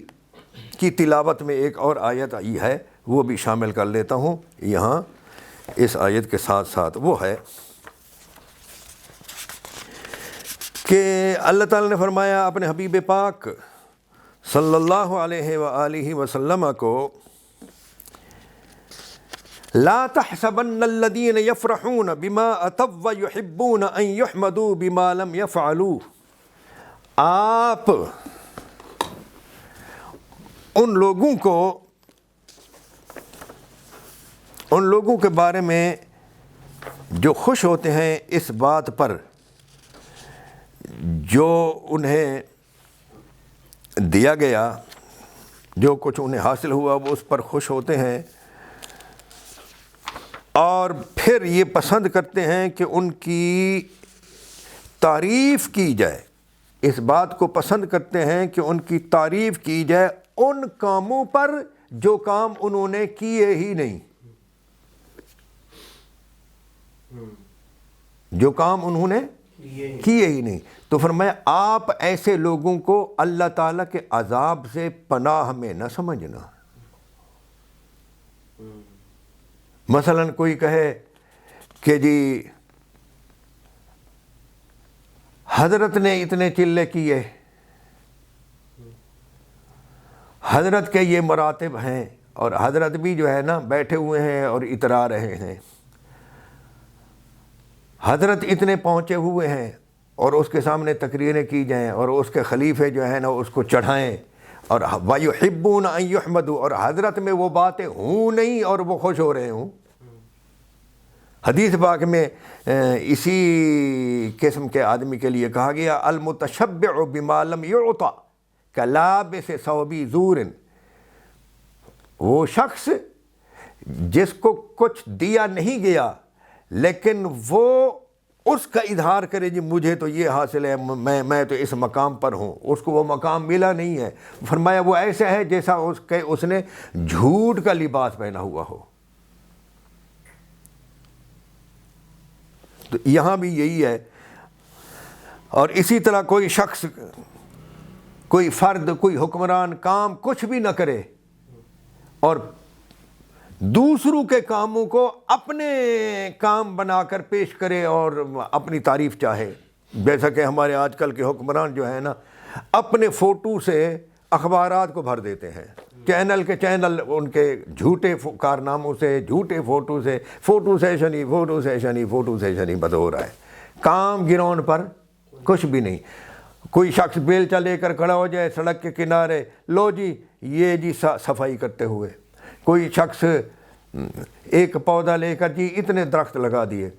کی تلاوت میں ایک اور آیت آئی ہے، وہ بھی شامل کر لیتا ہوں یہاں اس آیت کے ساتھ ساتھ۔ وہ ہے کہ اللہ تعالیٰ نے فرمایا اپنے حبیب پاک صلی اللہ علیہ وآلہ وسلم کو، لا تحسبن الذين يفرحون بما أتوا ويحبون أن يحمدوا بما لم يفعلوا۔ آپ ان لوگوں کے بارے میں جو خوش ہوتے ہیں اس بات پر جو انہیں دیا گیا، جو کچھ انہیں حاصل ہوا وہ اس پر خوش ہوتے ہیں، اور پھر یہ پسند کرتے ہیں کہ ان کی تعریف کی جائے، اس بات کو پسند کرتے ہیں کہ ان کی تعریف کی جائے ان کاموں پر جو کام انہوں نے کیے ہی نہیں، جو کام انہوں نے کیے ہی نہیں۔ تو فرمایا آپ ایسے لوگوں کو اللہ تعالیٰ کے عذاب سے پناہ میں نہ سمجھنا۔ مثلا کوئی کہے کہ جی حضرت نے اتنے چلے کیے، حضرت کے یہ مراتب ہیں، اور حضرت بھی جو ہے نا بیٹھے ہوئے ہیں اور اترا رہے ہیں۔ حضرت اتنے پہنچے ہوئے ہیں اور اس کے سامنے تقریریں کی جائیں اور اس کے خلیفے جو ہیں نا اس کو چڑھائیں، اور وَيُحِبُّونَ أَن يُحْمَدُوا، اور حضرت میں وہ باتیں ہوں نہیں اور وہ خوش ہو رہے ہوں۔ حدیث پاک میں اسی قسم کے آدمی کے لیے کہا گیا المتشبع بما لم يعطى كلابس ثوب زور، وہ شخص جس کو کچھ دیا نہیں گیا لیکن وہ اس کا اظہار کرے جی مجھے تو یہ حاصل ہے، میں تو اس مقام پر ہوں، اس کو وہ مقام ملا نہیں ہے۔ فرمایا وہ ایسا ہے جیسا اس نے جھوٹ کا لباس پہنا ہوا ہو۔ تو یہاں بھی یہی ہے۔ اور اسی طرح کوئی شخص، کوئی فرد، کوئی حکمران کام کچھ بھی نہ کرے اور دوسروں کے کاموں کو اپنے کام بنا کر پیش کرے اور اپنی تعریف چاہے، جیسا کہ ہمارے آج کل کے حکمران جو ہیں نا اپنے فوٹو سے اخبارات کو بھر دیتے ہیں، چینل کے چینل ان کے جھوٹے کارناموں سے، جھوٹے فوٹو سے، فوٹو سیشن ہی بس ہو رہا ہے، کام گراؤنڈ پر کچھ بھی نہیں۔ کوئی شخص بیلچہ لے کر کھڑا ہو جائے سڑک کے کنارے، لو جی یہ جی صفائی کرتے ہوئے۔ کوئی شخص ایک پودا لے کر جی اتنے درخت لگا دیے،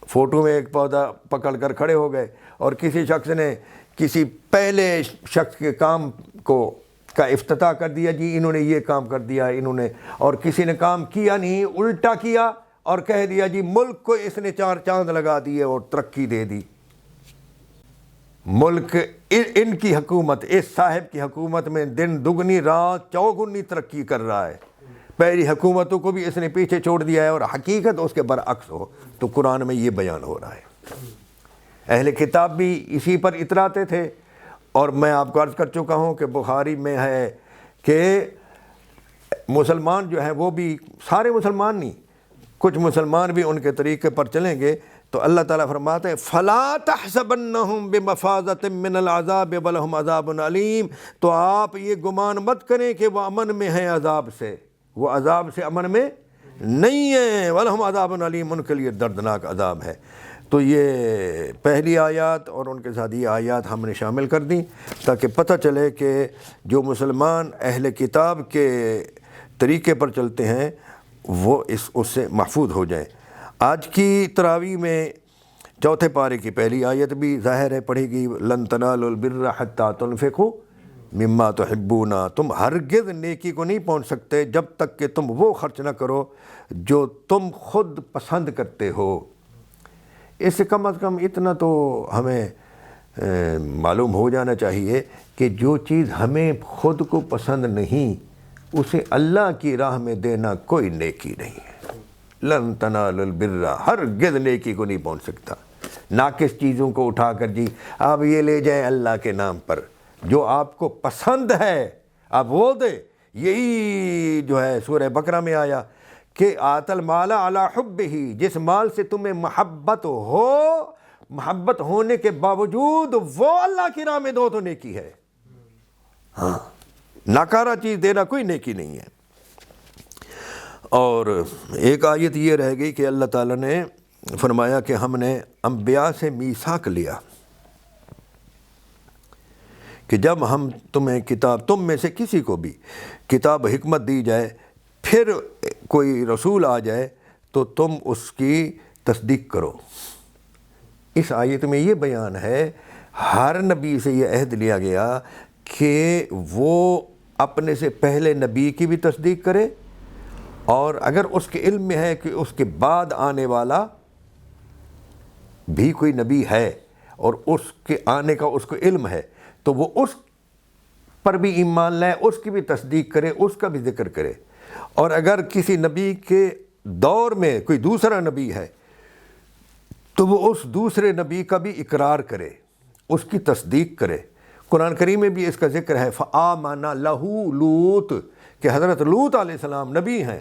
فوٹو میں ایک پودا پکڑ کر کھڑے ہو گئے، اور کسی شخص نے کسی پہلے شخص کے کام کا افتتاح کر دیا، جی انہوں نے یہ کام کر دیا انہوں نے، اور کسی نے کام کیا نہیں، الٹا کیا اور کہہ دیا جی ملک کو اس نے 4 چاند لگا دیے اور ترقی دے دی۔ ملک ان کی حکومت، اس صاحب کی حکومت میں دن دگنی رات چوگنی ترقی کر رہا ہے، پہلی حکومتوں کو بھی اس نے پیچھے چھوڑ دیا ہے، اور حقیقت اس کے برعکس ہو تو قرآن میں یہ بیان ہو رہا ہے۔ اہل کتاب بھی اسی پر اتراتے تھے، اور میں آپ کو عرض کر چکا ہوں کہ بخاری میں ہے کہ مسلمان جو ہیں وہ بھی، سارے مسلمان نہیں، کچھ مسلمان بھی ان کے طریقے پر چلیں گے تو اللہ تعالیٰ فرماتے ہیں فَلَا تَحْسَبَنَّهُمْ بِمَفَازَةٍ مِّنَ الْعَذَابِ وَلَهُمْ عَذَابٌ عَلِيمٌ، تو آپ یہ گمان مت کریں کہ وہ امن میں ہیں عذاب سے، وہ عذاب سے امن میں نہیں ہیں، وَلَهُمْ عَذَابٌ عَلِيمٌ، ان کے لیے دردناک عذاب ہے۔ تو یہ پہلی آیات اور ان کے ساتھ یہ آیات ہم نے شامل کر دیں تاکہ پتہ چلے کہ جو مسلمان اہل کتاب کے طریقے پر چلتے ہیں وہ اس سے محفوظ ہو جائیں۔ آج کی تراویح میں 4 پارے کی پہلی آیت بھی ظاہر ہے پڑھی گئی، لن تنالوا البر حتی تنفقوا مما تحبون، تم ہرگز نیکی کو نہیں پہنچ سکتے جب تک کہ تم وہ خرچ نہ کرو جو تم خود پسند کرتے ہو۔ اس سے کم از کم اتنا تو ہمیں معلوم ہو جانا چاہیے کہ جو چیز ہمیں خود کو پسند نہیں اسے اللہ کی راہ میں دینا کوئی نیکی نہیں ہے۔ لن تنالوا البر، ہرگز نیکی کو نہیں پہنچ سکتا۔ ناقص چیزوں کو اٹھا کر جی آپ یہ لے جائیں اللہ کے نام پر، جو آپ کو پسند ہے آپ وہ دیں۔ یہی جو ہے سورہ بقرہ میں آیا کہ آت المال علی حبہ، جس مال سے تمہیں محبت ہو، محبت ہونے کے باوجود وہ اللہ کی راہ میں دو تو نیکی ہے۔ ہاں، ناکارہ چیز دینا کوئی نیکی نہیں ہے۔ اور ایک آیت یہ رہ گئی کہ اللہ تعالیٰ نے فرمایا کہ ہم نے انبیاء سے میثاق لیا کہ جب ہم تمہیں کتاب، تم میں سے کسی کو بھی کتاب حکمت دی جائے، پھر کوئی رسول آ جائے تو تم اس کی تصدیق کرو۔ اس آیت میں یہ بیان ہے ہر نبی سے یہ عہد لیا گیا کہ وہ اپنے سے پہلے نبی کی بھی تصدیق کرے، اور اگر اس کے علم میں ہے کہ اس کے بعد آنے والا بھی کوئی نبی ہے اور اس کے آنے کا اس کو علم ہے تو وہ اس پر بھی ایمان لائے، اس کی بھی تصدیق کرے، اس کا بھی ذکر کرے۔ اور اگر کسی نبی کے دور میں کوئی دوسرا نبی ہے تو وہ اس دوسرے نبی کا بھی اقرار کرے، اس کی تصدیق کرے۔ قرآن کریم میں بھی اس کا ذکر ہے فآمن لہ لوط، کہ حضرت لوط علیہ السلام نبی ہیں،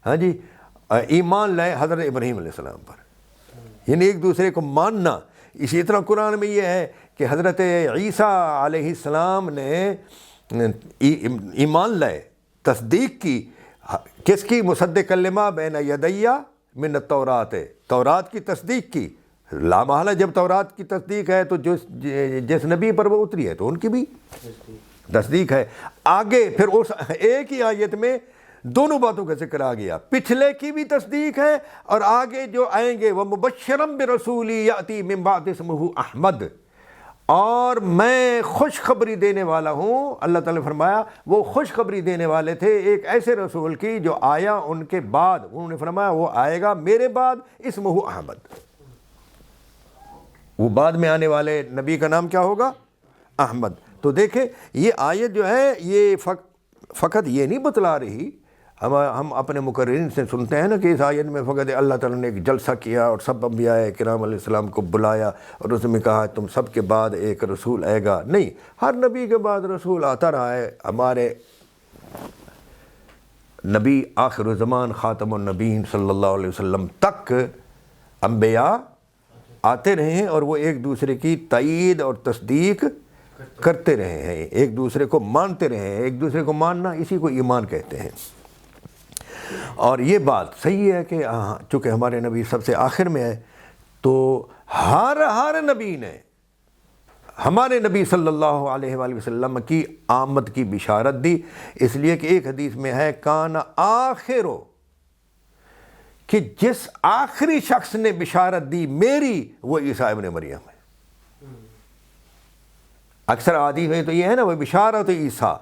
ہاں جی، ایمان لائے حضرت ابراہیم علیہ السلام پر۔ یعنی ایک دوسرے کو ماننا، اسی طرح قرآن میں یہ ہے کہ حضرت عیسیٰ علیہ السلام نے ایمان لائے، تصدیق کی، کس کی؟ مصدق لما بین یدیہ من التورات، تورات کی تصدیق کی۔ لامحالہ جب تورات کی تصدیق ہے تو جس نبی پر وہ اتری ہے تو ان کی بھی تصدیق ہے۔ آگے پھر اس ایک ہی آیت میں دونوں باتوں کا ذکر آ گیا، پچھلے کی بھی تصدیق ہے اور آگے جو آئیں گے وَمُبَشِّرًا بِرَسُولٍ يَأْتِي مِن بَعْدِ اسْمُهُ احمد، اور میں خوشخبری دینے والا ہوں۔ اللہ تعالیٰ نے فرمایا وہ خوشخبری دینے والے تھے ایک ایسے رسول کی جو آیا ان کے بعد، انہوں نے فرمایا وہ آئے گا میرے بعد، اسمہ احمد، وہ بعد میں آنے والے نبی کا نام کیا ہوگا؟ احمد۔ تو دیکھیں یہ آیت جو ہے یہ فقط یہ نہیں بتلا رہی، ہم اپنے مقررین سے سنتے ہیں نا کہ اس آیت میں فقط اللہ تعالیٰ نے ایک جلسہ کیا اور سب انبیاء کرام علیہ السلام کو بلایا اور اس میں کہا تم سب کے بعد ایک رسول آئے گا۔ نہیں، ہر نبی کے بعد رسول آتا رہا ہے۔ ہمارے نبی آخر الزمان خاتم النبیین صلی اللہ علیہ وسلم تک انبیاء آتے رہے ہیں اور وہ ایک دوسرے کی تائید اور تصدیق کرتے رہے ہیں، ایک دوسرے کو مانتے رہے ہیں۔ ایک دوسرے کو ماننا اسی کو ایمان کہتے ہیں۔ اور یہ بات صحیح ہے کہ چونکہ ہمارے نبی سب سے آخر میں ہے تو ہر نبی نے ہمارے نبی صلی اللہ علیہ وآلہ وسلم کی آمد کی بشارت دی، اس لیے کہ ایک حدیث میں ہے کان آخرو، کہ جس آخری شخص نے بشارت دی میری وہ عیسیٰ ابن مریم ہے۔ اکثر حدیث میں تو یہ ہے نا وہ بشارت عیسیٰ،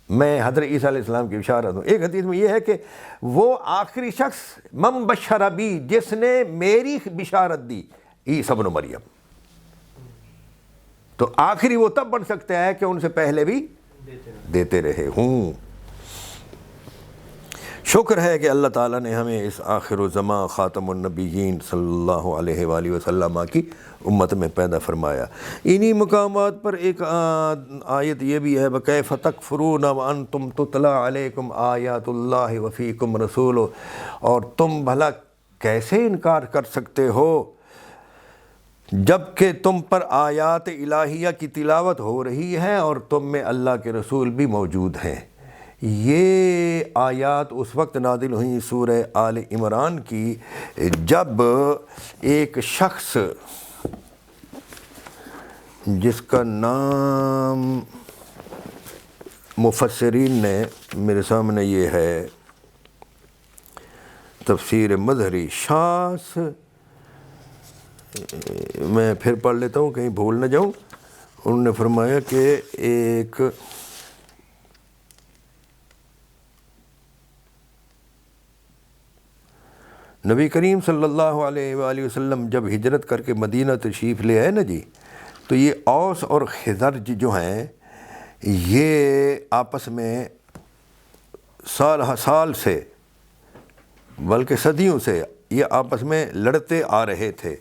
میں حضرت عیسیٰ علیہ السلام کی بشارت ہوں۔ ایک حدیث میں یہ ہے کہ وہ آخری شخص من بشر بی، جس نے میری بشارت دی، عیسیٰ ابن مریم۔ تو آخری وہ تب بن سکتا ہے کہ ان سے پہلے بھی دیتے رہے ہوں۔ شکر ہے کہ اللہ تعالیٰ نے ہمیں اس آخر الزمان خاتم النبیین صلی اللہ علیہ وآلہ وسلم کی امت میں پیدا فرمایا۔ انہی مقامات پر ایک آیت یہ بھی ہے وَكَيْفَ تَكْفُرُونَ وَأَنْتُمْ تُتْلَى عَلَيْكُمْ آيَاتُ اللَّهِ وَفِيكُمْ رَسُولُهُ، اور تم بھلا کیسے انکار کر سکتے ہو جب کہ تم پر آیات الہیہ کی تلاوت ہو رہی ہے اور تم میں اللہ کے رسول بھی موجود ہیں۔ یہ آیات اس وقت نازل ہوئیں سورہ آل عمران کی جب ایک شخص جس کا نام مفسرین نے میرے سامنے یہ ہے تفسیر مظہری شاس، میں پھر پڑھ لیتا ہوں کہیں بھول نہ جاؤں۔ انہوں نے فرمایا کہ ایک نبی کریم صلی اللہ علیہ وآلہ وسلم جب ہجرت کر کے مدینہ تشریف لے آئے نا جی، تو یہ اوس اور خزرج جو ہیں یہ آپس میں سال سے بلکہ صدیوں سے یہ آپس میں لڑتے آ رہے تھے۔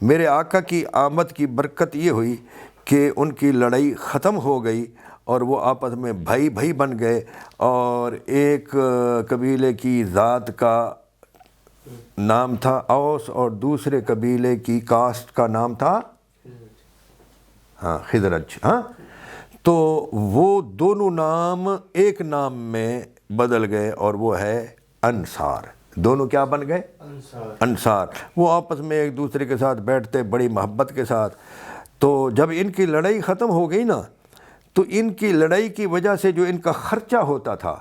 میرے آقا کی آمد کی برکت یہ ہوئی کہ ان کی لڑائی ختم ہو گئی اور وہ آپس میں بھائی بن گئے، اور ایک قبیلے کی ذات کا نام تھا اوس اور دوسرے قبیلے کی کاسٹ کا نام تھا خزرج۔ تو وہ دونوں نام ایک نام میں بدل گئے اور وہ ہے انصار۔ دونوں کیا بن گئے؟ انصار۔ وہ آپس میں ایک دوسرے کے ساتھ بیٹھتے بڑی محبت کے ساتھ۔ تو جب ان کی لڑائی ختم ہو گئی نا تو ان کی لڑائی کی وجہ سے جو ان کا خرچہ ہوتا تھا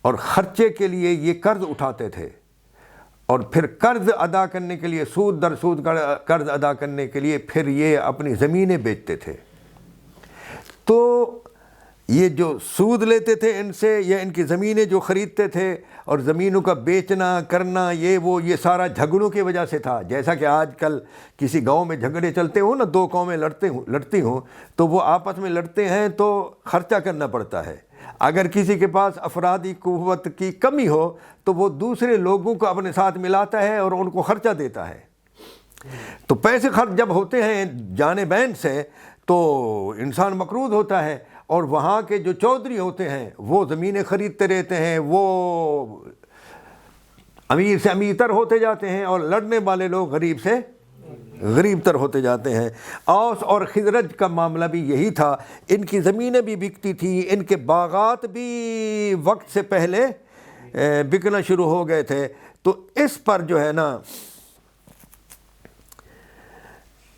اور خرچے کے لیے یہ قرض اٹھاتے تھے، اور پھر قرض ادا کرنے کے لیے سود در سود قرض ادا کرنے کے لیے پھر یہ اپنی زمینیں بیچتے تھے۔ تو یہ جو سود لیتے تھے ان سے یا ان کی زمینیں جو خریدتے تھے اور زمینوں کا بیچنا کرنا یہ سارا جھگڑوں کی وجہ سے تھا۔ جیسا کہ آج کل کسی گاؤں میں جھگڑے چلتے ہوں نا، دو قومیں لڑتی ہوں تو وہ آپس میں لڑتے ہیں تو خرچہ کرنا پڑتا ہے۔ اگر کسی کے پاس افرادی قوت کی کمی ہو تو وہ دوسرے لوگوں کو اپنے ساتھ ملاتا ہے اور ان کو خرچہ دیتا ہے۔ تو پیسے خرچ جب ہوتے ہیں جانبین سے تو انسان مقروض ہوتا ہے، اور وہاں کے جو چودھری ہوتے ہیں وہ زمینیں خریدتے رہتے ہیں، وہ امیر سے امیر تر ہوتے جاتے ہیں اور لڑنے والے لوگ غریب سے غریب تر ہوتے جاتے ہیں۔ اوس اور خزرج کا معاملہ بھی یہی تھا، ان کی زمینیں بھی بکتی تھیں، ان کے باغات بھی وقت سے پہلے بکنا شروع ہو گئے تھے۔ تو اس پر جو ہے نا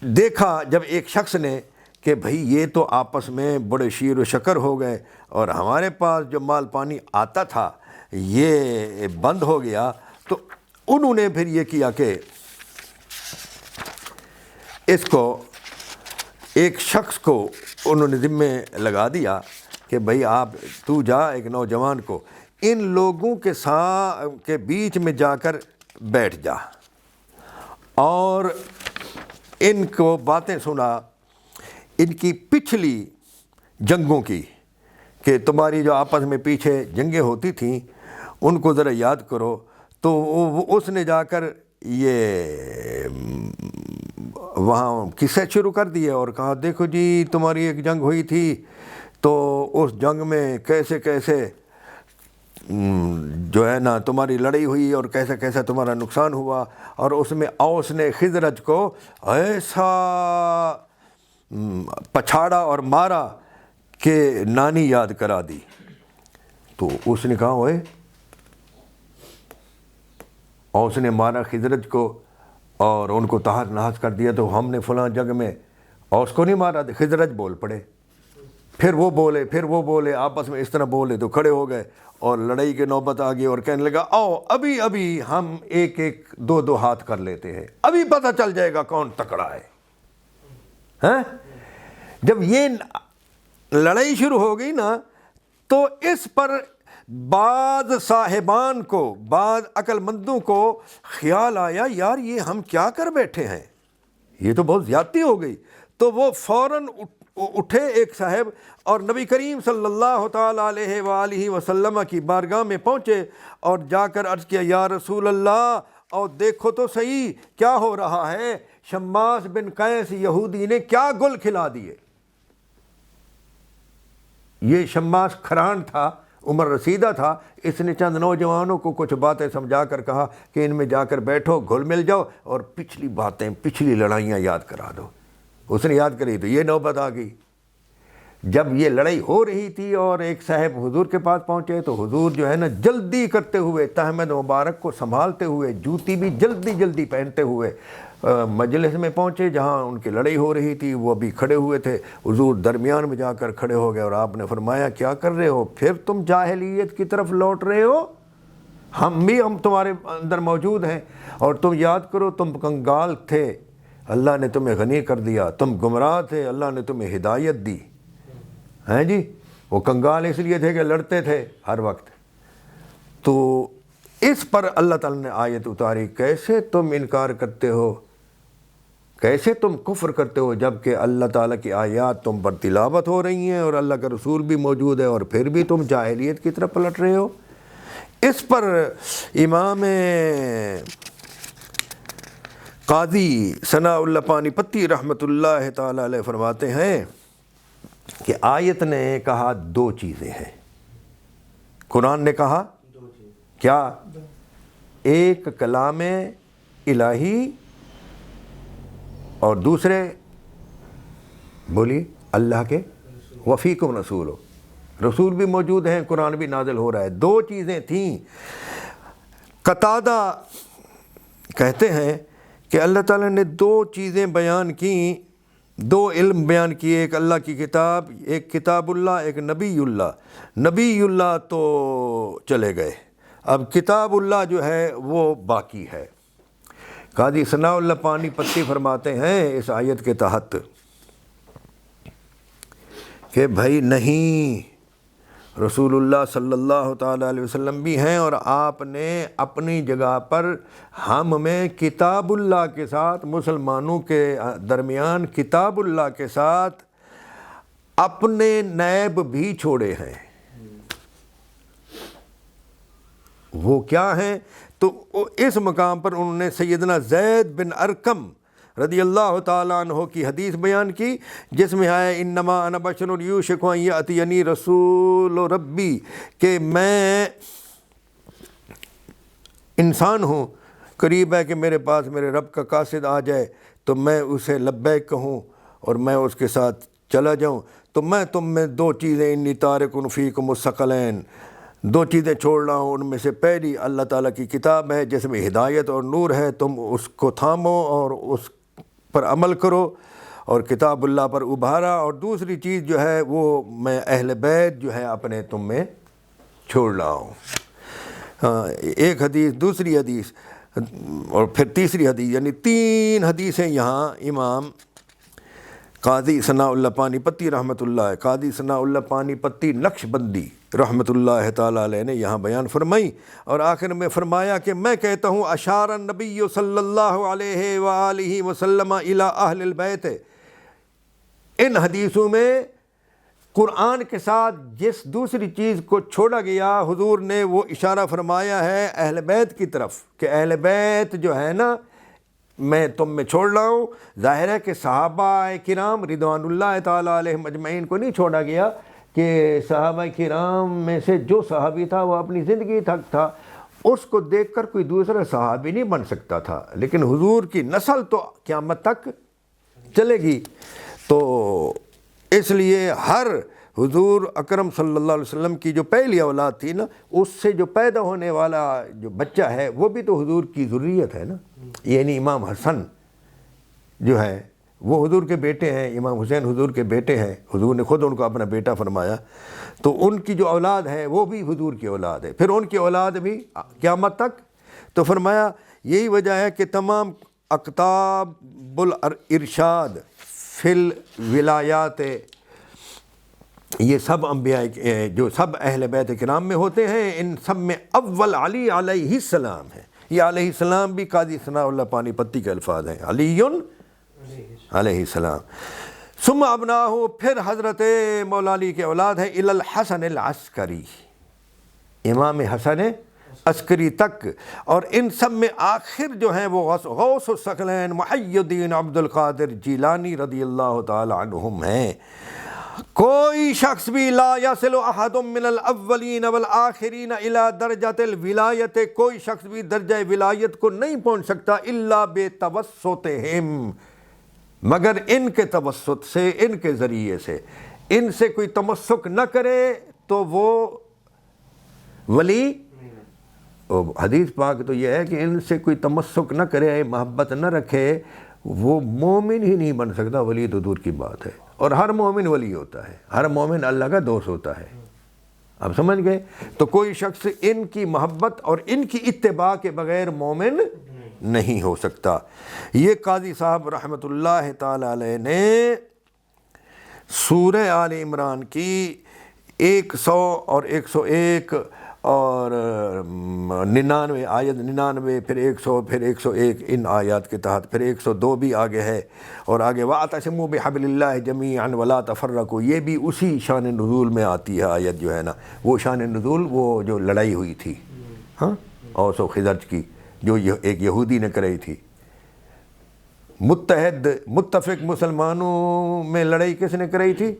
دیکھا جب ایک شخص نے کہ بھئی یہ تو آپس میں بڑے شیر و شکر ہو گئے اور ہمارے پاس جو مال پانی آتا تھا یہ بند ہو گیا، تو انہوں نے پھر یہ کیا کہ اس کو ایک شخص کو انہوں نے ذمہ لگا دیا کہ بھئی تو جا ایک نوجوان کو ان لوگوں کے بیچ میں جا کر بیٹھ جا اور ان کو باتیں سنا ان کی پچھلی جنگوں کی، کہ تمہاری جو آپس میں پیچھے جنگیں ہوتی تھیں ان کو ذرا یاد کرو۔ تو اس نے جا کر یہ وہاں قصے شروع کر دیے اور کہا دیکھو جی تمہاری ایک جنگ ہوئی تھی تو اس جنگ میں کیسے کیسے جو ہے نا تمہاری لڑائی ہوئی اور کیسا کیسا تمہارا نقصان ہوا، اور اس میں اوس نے خزرج کو ایسا پچھاڑا اور مارا کہ نانی یاد کرا دی۔ تو اس نے کہا اوئے اوس نے مارا خزرج کو اور ان کو تحس نحس کر دیا، تو ہم نے فلاں جنگ میں اوس کو نہیں مارا۔ خزرج بول پڑے، پھر وہ بولے آپس میں اس طرح بولے تو کھڑے ہو گئے اور لڑائی کے نوبت آ گئی اور کہنے لگا آؤ ابھی ہم ایک دو ہاتھ کر لیتے ہیں، ابھی پتہ چل جائے گا کون تکڑا ہے۔ ہاں جب یہ لڑائی شروع ہو گئی نا تو اس پر بعض صاحبان کو، بعض عقل مندوں کو خیال آیا یار یہ ہم کیا کر بیٹھے ہیں، یہ تو بہت زیادتی ہو گئی۔ تو وہ فوراً اٹھے ایک صاحب اور نبی کریم صلی اللہ تعالیٰ علیہ وآلہ وسلم کی بارگاہ میں پہنچے اور جا کر عرض کیا یا رسول اللہ اور دیکھو تو صحیح کیا ہو رہا ہے، شماس بن قیس یہودی نے کیا گل کھلا دیے۔ یہ شماس کھران تھا، عمر رسیدہ تھا، اس نے چند نوجوانوں کو کچھ باتیں سمجھا کر کہا کہ ان میں جا کر بیٹھو، گھل مل جاؤ اور پچھلی باتیں پچھلی لڑائیاں یاد کرا دو۔ اس نے یاد کری تو یہ نوبت آ گئی۔ جب یہ لڑائی ہو رہی تھی اور ایک صاحب حضور کے پاس پہنچے تو حضور جو ہے نا جلدی کرتے ہوئے تہمد مبارک کو سنبھالتے ہوئے، جوتی بھی جلدی پہنتے ہوئے مجلس میں پہنچے جہاں ان کی لڑائی ہو رہی تھی۔ وہ ابھی کھڑے ہوئے تھے، حضور درمیان میں جا کر کھڑے ہو گئے اور آپ نے فرمایا کیا کر رہے ہو، پھر تم جاہلیت کی طرف لوٹ رہے ہو؟ ہم تمہارے اندر موجود ہیں اور تم یاد کرو تم کنگال تھے، اللہ نے تمہیں غنی کر دیا، تم گمراہ تھے، اللہ نے تمہیں ہدایت دی۔ ہیں جی وہ کنگال اس لیے تھے کہ لڑتے تھے ہر وقت۔ تو اس پر اللہ تعالیٰ نے آیت اتاری کیسے تم انکار کرتے ہو، کیسے تم کفر کرتے ہو جب کہ اللہ تعالیٰ کی آیات تم پر تلاوت ہو رہی ہیں اور اللہ کا رسول بھی موجود ہے اور پھر بھی تم جاہلیت کی طرف پلٹ رہے ہو۔ اس پر امام قاضی ثناء اللہ پانی پتی رحمۃ اللہ تعالیٰ علیہ فرماتے ہیں کہ آیت نے کہا دو چیزیں ہیں، قرآن نے کہا کیا، ایک کلام الہی اور دوسرے بولیے اللہ کے وفیکم رسول ہو، رسول بھی موجود ہیں، قرآن بھی نازل ہو رہا ہے۔ دو چیزیں تھیں۔ قتادہ کہتے ہیں کہ اللہ تعالیٰ نے دو چیزیں بیان کیں، دو علم بیان کیے، ایک اللہ کی کتاب، ایک کتاب اللہ، ایک نبی اللہ۔ نبی اللہ تو چلے گئے، اب کتاب اللہ جو ہے وہ باقی ہے۔ قاضی ثناء اللہ پانی پتی فرماتے ہیں اس آیت کے تحت کہ بھائی نہیں، رسول اللہ صلی اللہ تعالیٰ علیہ وسلم بھی ہیں اور آپ نے اپنی جگہ پر ہم میں کتاب اللہ کے ساتھ، مسلمانوں کے درمیان کتاب اللہ کے ساتھ اپنے نیب بھی چھوڑے ہیں۔ وہ کیا ہیں؟ تو اس مقام پر انہوں نے سیدنا زید بن ارقم رضی اللہ تعالیٰ عنہ کی حدیث بیان کی جس میں ہے انما انا بشر یوشک ان یأتینی رسول ربی، کہ میں انسان ہوں، قریب ہے کہ میرے پاس میرے رب کا قاصد آ جائے تو میں اسے لبیک کہوں اور میں اس کے ساتھ چلا جاؤں، تو میں تم میں دو چیزیں انی تارکن فیکم الثقلین، دو چیزیں چھوڑ رہا ہوں، ان میں سے پہلی اللہ تعالیٰ کی کتاب ہے جس میں ہدایت اور نور ہے، تم اس کو تھامو اور اس پر عمل کرو اور کتاب اللہ پر ابھارا، اور دوسری چیز جو ہے وہ میں اہل بیت جو ہے اپنے تم میں چھوڑ رہا ہوں۔ ایک حدیث، دوسری حدیث اور پھر تیسری حدیث، یعنی 3 حدیثیں یہاں امام قاضی ثناء اللہ پانی پتی رحمۃ اللہ، قاضی ثناء اللہ پانی پتی نقش بندی رحمۃ اللہ تعالیٰ علیہ نے یہاں بیان فرمائی، اور آخر میں فرمایا کہ میں کہتا ہوں اشار النبی صلی اللہ علیہ وآلہ وسلم الی اہل البیت، ان حدیثوں میں قرآن کے ساتھ جس دوسری چیز کو چھوڑا گیا حضور نے وہ اشارہ فرمایا ہے اہل بیت کی طرف، کہ اہل بیت جو ہے نا میں تم میں چھوڑ رہا ہوں۔ ظاہر ہے کہ صحابہ کرام رضوان اللہ تعالیٰ علیہم اجمعین کو نہیں چھوڑا گیا، کہ صحابہ کرام میں سے جو صحابی تھا وہ اپنی زندگی تک تھا، اس کو دیکھ کر کوئی دوسرا صحابی نہیں بن سکتا تھا، لیکن حضور کی نسل تو قیامت تک چلے گی، تو اس لیے ہر حضور اکرم صلی اللہ علیہ وسلم کی جو پہلی اولاد تھی نا، اس سے جو پیدا ہونے والا جو بچہ ہے وہ بھی تو حضور کی ذریت ہے نا، یعنی امام حسن جو ہے وہ حضور کے بیٹے ہیں، امام حسین حضور کے بیٹے ہیں، حضور نے خود ان کو اپنا بیٹا فرمایا، تو ان کی جو اولاد ہے وہ بھی حضور کی اولاد ہے، پھر ان کی اولاد بھی قیامت تک، تو فرمایا یہی وجہ ہے کہ تمام اقطاب الارشاد فی الولایات، یہ سب انبیاء جو سب اہل بیت کرام میں ہوتے ہیں، ان سب میں اول علی علیہ السلام ہے، یہ علیہ السلام بھی قاضی ثناء اللہ پانی پتی کے الفاظ ہیں، علی علیہ السلام، ثم ابناہ، پھر حضرت مولا علی کے اولاد ہے، الی الحسن العسکری، امام حسن عسکری تک، اور ان سب میں آخر جو ہیں وہ غوث الثقلین محی الدین عبد القادر جیلانی رضی اللہ تعالی عنہم ہیں۔ کوئی شخص بھی لا یصل احد من الاولین والآخرین الی درجۃ الولایت، کوئی شخص بھی درجہ ولایت کو نہیں پہنچ سکتا الا بتوسطہم، مگر ان کے توسط سے، ان کے ذریعے سے، ان سے کوئی تمسک نہ کرے تو وہ ولی، حدیث پاک تو یہ ہے کہ ان سے کوئی تمسک نہ کرے، محبت نہ رکھے، وہ مومن ہی نہیں بن سکتا، ولی تو دور کی بات ہے، اور ہر مومن ولی ہوتا ہے، ہر مومن اللہ کا دوست ہوتا ہے، آپ سمجھ گئے؟ تو کوئی شخص ان کی محبت اور ان کی اتباع کے بغیر مومن نہیں ہو سکتا۔ یہ قاضی صاحب رحمۃ اللہ تعالی علیہ نے سورہ آل عمران کی 100 اور 101 اور 99 آیت، 99 پھر 100 پھر 101 ان آیات کے تحت، پھر 102 بھی آگے ہے، اور آگے وَاعْتَصِمُوا بِحَبْلِ اللَّهِ جَمِيعًا وَلَا تَفَرَّقُوا، یہ بھی اسی شان نزول میں آتی ہے آیت جو ہے نا، وہ شان نزول وہ جو لڑائی ہوئی تھی ہاں اوس و خزرج کی، جو ایک یہودی نے کرائی تھی، متحد متفق مسلمانوں میں لڑائی کس نے کرائی تھی؟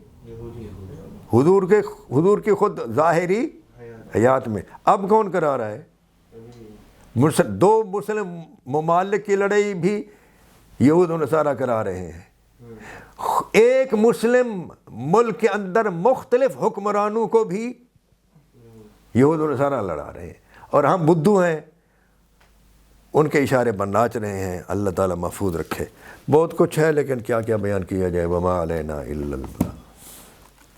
حضور کی خود ظاہری حیات میں۔ اب کون کرا رہا ہے؟ 2 مسلم ممالک کی لڑائی بھی یہود و نصارہ کرا رہے ہیں، ایک مسلم ملک کے اندر مختلف حکمرانوں کو بھی یہود و نصارہ لڑا رہے ہیں، اور ہم بدھو ہیں، ان کے اشارے پر ناچ رہے ہیں۔ اللہ تعالیٰ محفوظ رکھے، بہت کچھ ہے لیکن کیا کیا بیان کیا جائے، وما علینا الا البلاغ۔